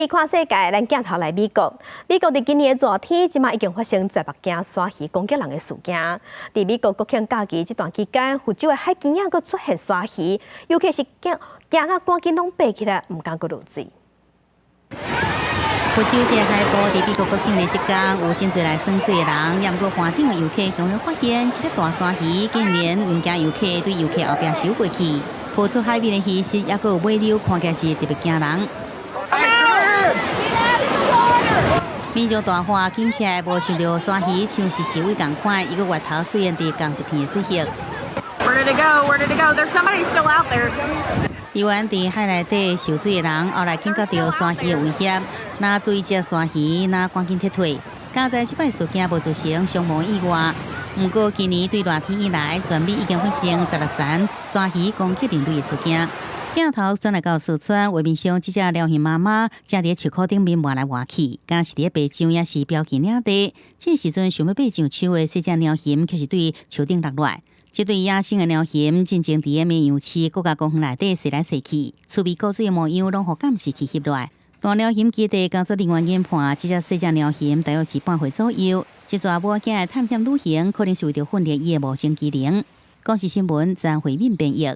看世界，咱镜头来美国。美国伫今年的热天，即马已经发生在目镜鲨鱼攻击人的事件。伫美国国庆假期这段期间，福州的海边也阁出现鲨鱼，尤其是惊到赶紧拢爬起来，唔敢阁落水。福州这个海埔伫美国国庆的即天，有真侪来耍水的人，也毋过岸顶的游客向发现，这只大鲨鱼竟然唔惊游客，对游客后壁游过去，浮出海面的鱼势也阁有尾溜，看起来是特别惊人。面上大花紧起来，无想到鲨鱼像是示威共款，伊个外头虽然伫共一片的水色。Where did it go? Where did it go? There's somebody still out there. 游玩伫海内底受水的人，后来感觉到鲨鱼的威胁，若注意这鲨鱼，若赶紧撤退。加在这摆事件无造成伤亡意外，不过今年对热天以来，全美已经发生16件鲨鱼攻击人类的事件。镜头转来到四川，画面上这只辽形妈妈正伫树棵顶面换来换去，敢是伫爬树，也是标记领地。这时阵想要爬上树的细只辽形，却是对树顶落来。这对野生的辽形，真正伫个绵羊市国家公园内底踅来踅去，趣味古锥的模样，拢互监视器翕落来。大辽形基地工作人员研判，这只细只辽形大约是半岁左右。这撮母仔的探险旅行，可能是为着训练伊的模性机能。公视新闻，张慧敏编译。